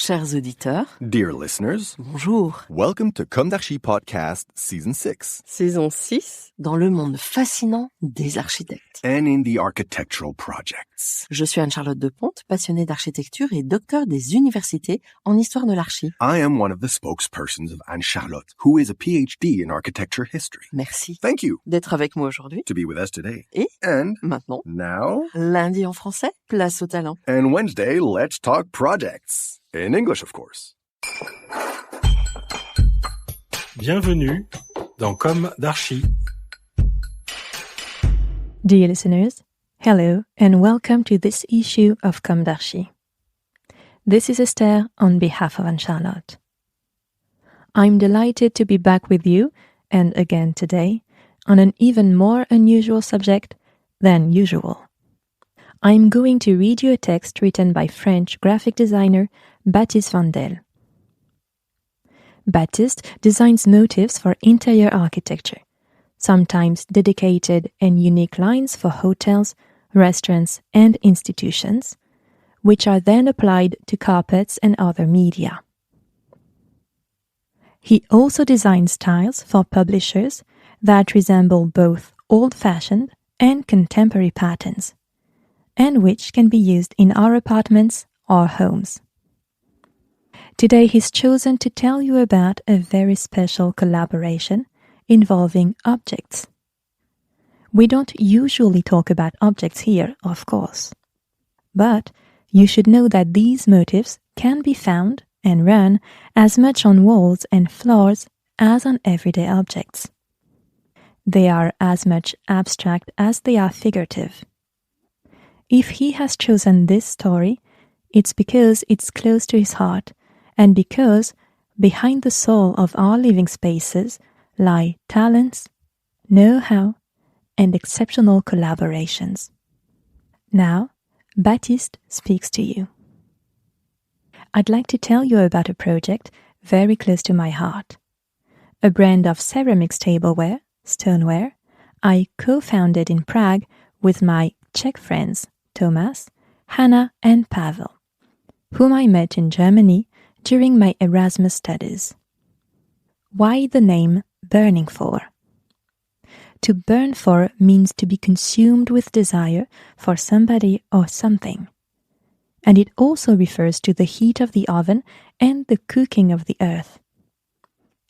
Chers auditeurs, Dear listeners, bonjour. welcome to Comme d'Archi Podcast Season 6. Saison 6, dans le monde fascinant des architectes. And in the architectural projects. Je suis Anne-Charlotte Deponte, passionnée d'architecture et docteur des universités en histoire de l'archi. I am one of the spokespersons of Anne-Charlotte, who is a PhD in architecture history. Merci Thank you d'être avec moi aujourd'hui. to be with us today. Et And maintenant, now, lundi en français, place au talent. and Wednesday, let's talk projects. In English, of course. Bienvenue dans Comme d'Archi. Dear listeners, hello and welcome to this issue of Comme d'Archi. This is Esther on behalf of Anne-Charlotte. I'm delighted to be back with you, and again today, on an even more unusual subject than usual. I'm going to read you a text written by French graphic designer Baptiste Vandaele. Baptiste designs motifs for interior architecture, sometimes dedicated and unique lines for hotels, restaurants, and institutions, which are then applied to carpets and other media. He also designs tiles for publishers that resemble both old-fashioned and contemporary patterns, and which can be used in our apartments or homes. Today he's chosen to tell you about a very special collaboration involving objects. We don't usually talk about objects here, of course. But you should know that these motifs can be found and run as much on walls and floors as on everyday objects. They are as much abstract as they are figurative. If he has chosen this story, it's because it's close to his heart, and because behind the soul of our living spaces lie talents, know-how, and exceptional collaborations. Now, Baptiste speaks to you. I'd like to tell you about a project very close to my heart. A brand of ceramics tableware, stoneware, I co-founded in Prague with my Czech friends Tomáš, Hana and Pavel, whom I met in Germany during my Erasmus studies. Why the name burning for? To burn for means to be consumed with desire for somebody or something. And it also refers to the heat of the oven and the cooking of the earth.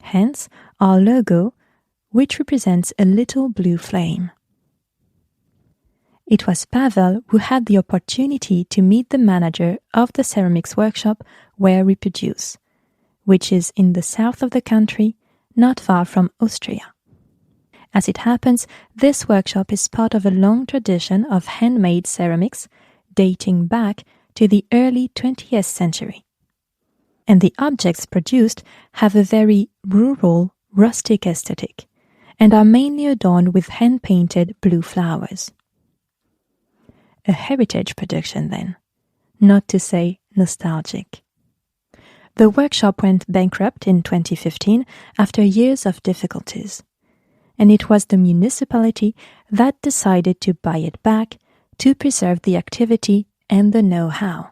Hence our logo, which represents a little blue flame. It was Pavel who had the opportunity to meet the manager of the ceramics workshop where we produce, which is in the south of the country, not far from Austria. As it happens, this workshop is part of a long tradition of handmade ceramics dating back to the early 20th century. And the objects produced have a very rural, rustic aesthetic and are mainly adorned with hand-painted blue flowers. A heritage production then, not to say nostalgic. The workshop went bankrupt in 2015 after years of difficulties, and it was the municipality that decided to buy it back to preserve the activity and the know-how.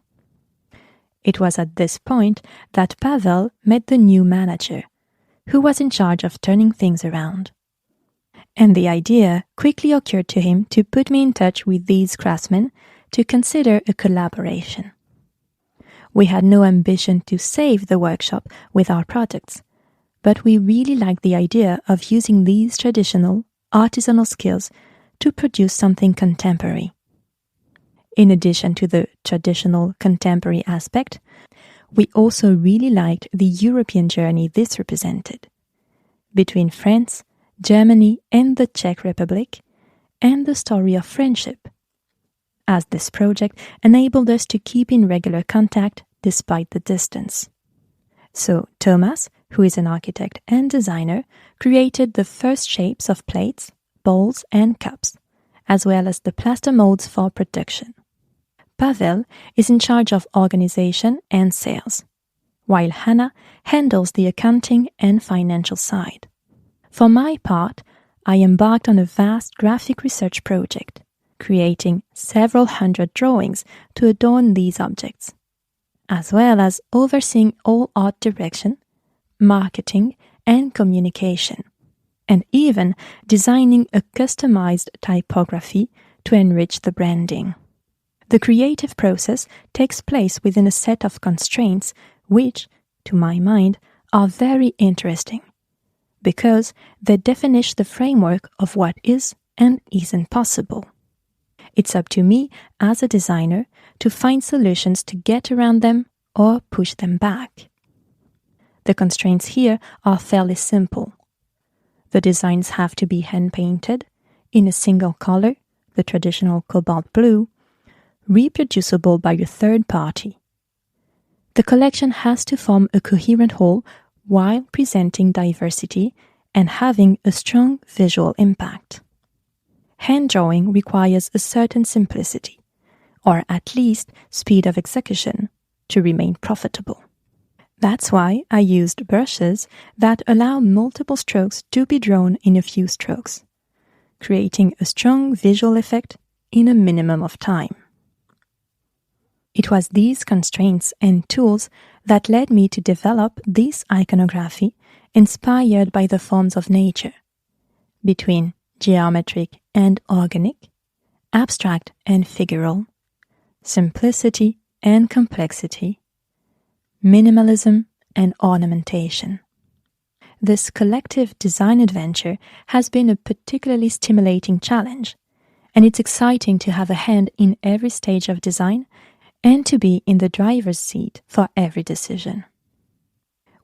It was at this point that Pavel met the new manager, who was in charge of turning things around. And the idea quickly occurred to him to put me in touch with these craftsmen to consider a collaboration. We had no ambition to save the workshop with our products, but we really liked the idea of using these traditional, artisanal skills to produce something contemporary. In addition to the traditional contemporary aspect, we also really liked the European journey this represented, between France, Germany and the Czech Republic, and the story of friendship, as this project enabled us to keep in regular contact despite the distance. So Tomáš, who is an architect and designer, created the first shapes of plates, bowls and cups, as well as the plaster molds for production. Pavel is in charge of organization and sales, while Hana handles the accounting and financial side. For my part, I embarked on a vast graphic research project, creating several hundred drawings to adorn these objects, as well as overseeing all art direction, marketing, and communication, and even designing a customized typography to enrich the branding. The creative process takes place within a set of constraints which, to my mind, are very interesting, because they definish the framework of what is and isn't possible. It's up to me as a designer to find solutions to get around them or push them back. The constraints here are fairly simple. The designs have to be hand-painted in a single color, the traditional cobalt blue, reproducible by a third party. The collection has to form a coherent whole while presenting diversity and having a strong visual impact. Hand drawing requires a certain simplicity, or at least speed of execution, to remain profitable. That's why I used brushes that allow multiple strokes to be drawn in a few strokes, creating a strong visual effect in a minimum of time. It was these constraints and tools that led me to develop this iconography inspired by the forms of nature, between geometric and organic, abstract and figural, simplicity and complexity, minimalism and ornamentation. This collective design adventure has been a particularly stimulating challenge, and it's exciting to have a hand in every stage of design and to be in the driver's seat for every decision.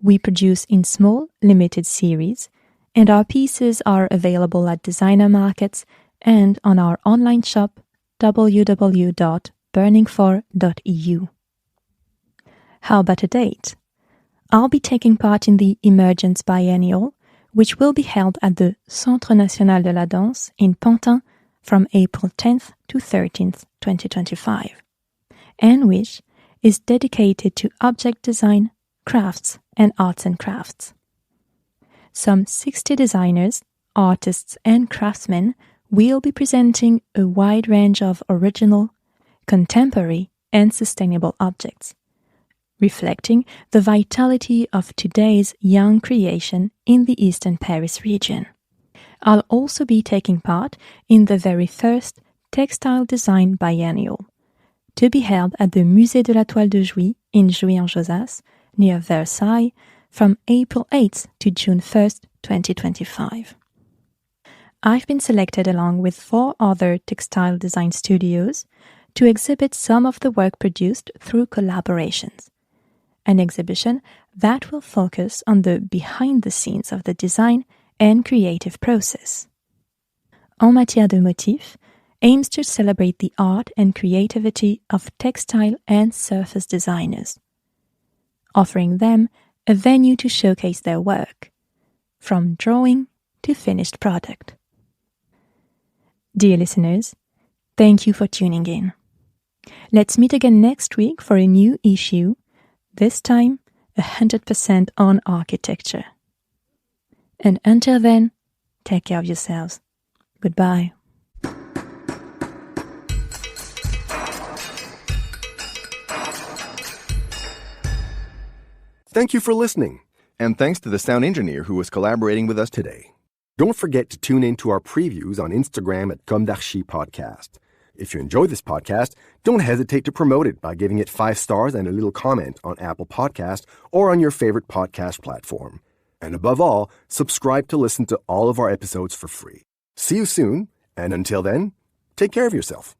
We produce in small, limited series, and our pieces are available at designer markets and on our online shop www.burningfor.eu. How about a date? I'll be taking part in the Emergence Biennial, which will be held at the Centre National de la Danse in Pantin from April 10th to 13th, 2025, and which is dedicated to object design, crafts, and arts and crafts. Some 60 designers, artists, and craftsmen will be presenting a wide range of original, contemporary, and sustainable objects, reflecting the vitality of today's young creation in the Eastern Paris region. I'll also be taking part in the very first Textile Design Biennial, to be held at the Musée de la Toile de Jouy in Jouy-en-Josas, near Versailles, from April 8th to June 1st, 2025. I've been selected along with 4 other textile design studios to exhibit some of the work produced through collaborations, an exhibition that will focus on the behind the scenes of the design and creative process. En matière de motifs aims to celebrate the art and creativity of textile and surface designers, offering them a venue to showcase their work, from drawing to finished product. Dear listeners, thank you for tuning in. Let's meet again next week for a new issue, this time 100% on architecture. And until then, take care of yourselves. Goodbye. Thank you for listening. And thanks to the sound engineer who was collaborating with us today. Don't forget to tune in to our previews on Instagram at Comme d'Archi Podcast. If you enjoy this podcast, don't hesitate to promote it by giving it 5 stars and a little comment on Apple Podcast or on your favorite podcast platform. And above all, subscribe to listen to all of our episodes for free. See you soon, and until then, take care of yourself.